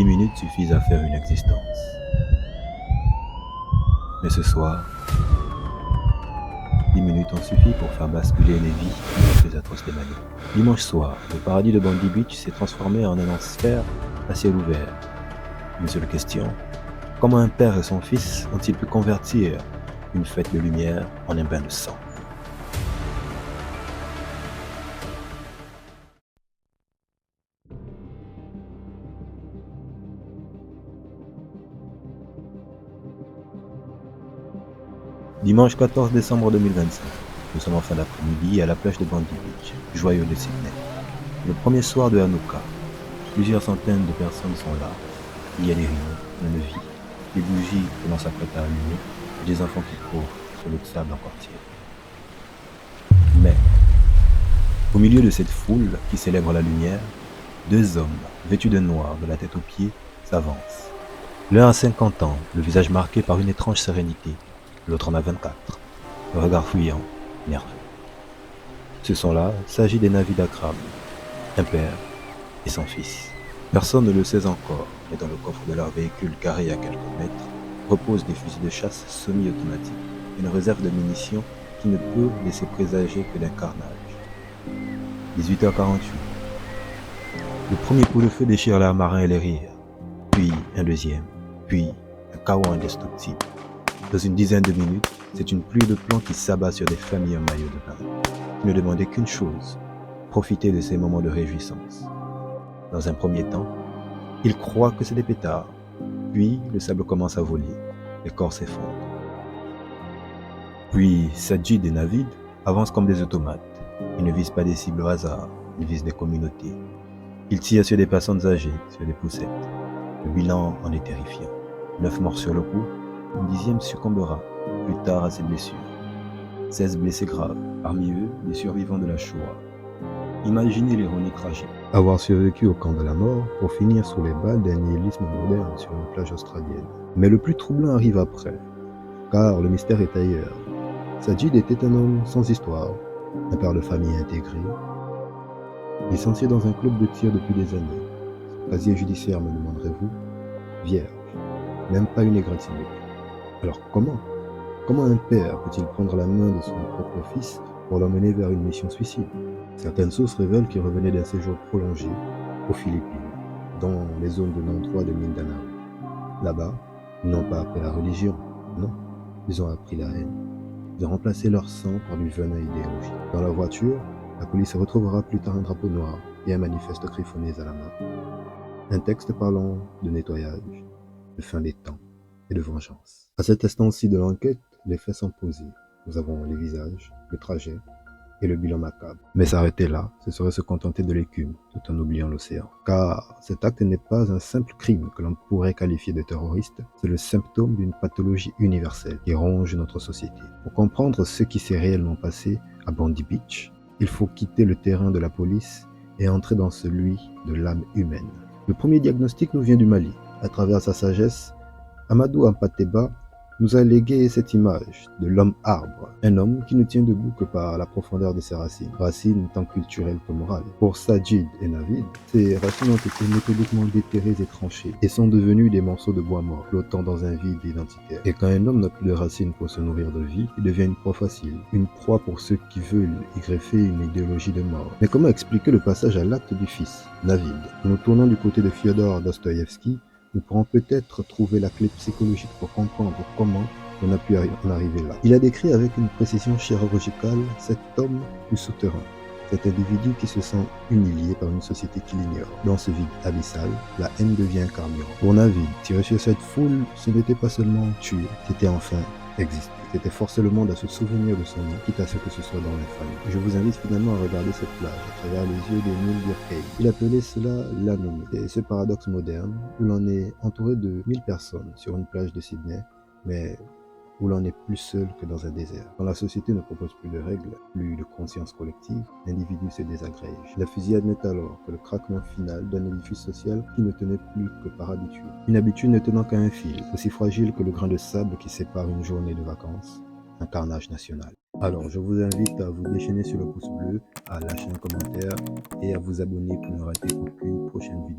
minutes suffisent à faire une existence. Mais ce soir, 10 minutes ont suffi pour faire basculer les vies les plus atroces des manies. Dimanche soir, le paradis de Bondi Beach s'est transformé en un enfer à ciel ouvert. Une seule question: comment un père et son fils ont-ils pu convertir une fête de lumière en un bain de sang? Dimanche 14 décembre 2025. Nous sommes en fin d'après-midi à la plage de Bondi Beach, joyeux de Sydney. Le premier soir de Hanouka. Plusieurs centaines de personnes sont là. Il y a des rires, plein de vie, des bougies que l'on s'apprête à allumer, et des enfants qui courent sur le sable encore tiède. Mais, au milieu de cette foule qui célèbre la lumière, deux hommes, vêtus de noir de la tête aux pieds, s'avancent. L'un a 50 ans, le visage marqué par une étrange sérénité. L'autre en a 24, le regard fuyant, nerveux. Ce sont-là Sajid et Navid Akram, un père et son fils. Personne ne le sait encore, mais dans le coffre de leur véhicule garé à quelques mètres, reposent des fusils de chasse semi-automatiques, une réserve de munitions qui ne peut laisser présager que d'un carnage. 18h48. Le premier coup de feu déchire l'air marin et les rires, puis un deuxième, puis un chaos indestructible. Dans une dizaine de minutes, c'est une pluie de plomb qui s'abat sur des familles en maillot de bain. Qui ne demandaient qu'une chose: profiter de ces moments de réjouissance. Dans un premier temps, ils croient que c'est des pétards. Puis, le sable commence à voler, les corps s'effondrent. Puis, Sajid et Navid avancent comme des automates. Ils ne visent pas des cibles au hasard, ils visent des communautés. Ils tirent sur des personnes âgées, sur des poussettes. Le bilan en est terrifiant. 9 morts sur le coup, une 10e succombera plus tard à ses blessures. 16 blessés graves, parmi eux des survivants de la Shoah. Imaginez l'ironie tragique. Avoir survécu au camp de la mort pour finir sous les balles d'un nihilisme moderne sur une plage australienne. Mais le plus troublant arrive après, car le mystère est ailleurs. Sajid était un homme sans histoire, un père de famille intégré, licencié dans un club de tir depuis des années. Son casier judiciaire, me demanderez-vous, vierge, même pas une égratignure. Alors comment un père peut-il prendre la main de son propre fils pour l'emmener vers une mission suicide? Certaines sources révèlent qu'il revenait d'un séjour prolongé aux Philippines, dans les zones de non-droit de Mindanao. Là-bas, ils n'ont pas appris la religion, non, ils ont appris la haine. Ils ont remplacé leur sang par du venin idéologique. Dans leur voiture, la police retrouvera plus tard un drapeau noir et un manifeste griffonné à la main. Un texte parlant de nettoyage, de fin des temps et de vengeance. À cet instant-ci de l'enquête, les faits sont posés. Nous avons les visages, le trajet et le bilan macabre. Mais s'arrêter là, ce serait se contenter de l'écume, tout en oubliant l'océan. Car cet acte n'est pas un simple crime que l'on pourrait qualifier de terroriste, c'est le symptôme d'une pathologie universelle qui ronge notre société. Pour comprendre ce qui s'est réellement passé à Bondi Beach, il faut quitter le terrain de la police et entrer dans celui de l'âme humaine. Le premier diagnostic nous vient du Mali. À travers sa sagesse, Amadou Ampateba nous a légué cette image de l'homme arbre, un homme qui ne tient debout que par la profondeur de ses racines tant culturelles que morales. Pour Sajid et Navid, ces racines ont été méthodiquement déterrées et tranchées et sont devenues des morceaux de bois mort, flottant dans un vide identitaire. Et quand un homme n'a plus de racines pour se nourrir de vie, il devient une proie facile, une proie pour ceux qui veulent y greffer une idéologie de mort. Mais comment expliquer le passage à l'acte du fils, Navid? En nous tournant du côté de Fyodor Dostoïevski, nous pourrons peut-être trouver la clé psychologique pour comprendre comment on a pu en arriver là. Il a décrit avec une précision chirurgicale cet homme du souterrain, cet individu qui se sent humilié par une société qui l'ignore. Dans ce vide abyssal, la haine devient un carburant. Pour Navid, tirer sur cette foule, ce n'était pas seulement tuer, c'était enfin exister. C'était forcer le monde à se souvenir de son nom, quitte à ce que ce soit dans l'infamie. Je vous invite finalement à regarder cette plage à travers les yeux d'Emile Durkheim. Il appelait cela l'anomie. C'est ce paradoxe moderne où l'on est entouré de 1000 personnes sur une plage de Sydney, mais où l'on est plus seul que dans un désert. Quand la société ne propose plus de règles, plus de conscience collective, l'individu se désagrège. La fusillade n'est alors que le craquement final d'un édifice social qui ne tenait plus que par habitude. Une habitude ne tenant qu'à un fil, aussi fragile que le grain de sable qui sépare une journée de vacances. Un carnage national. Alors, je vous invite à vous déchaîner sur le pouce bleu, à lâcher un commentaire et à vous abonner pour ne rater aucune prochaine vidéo.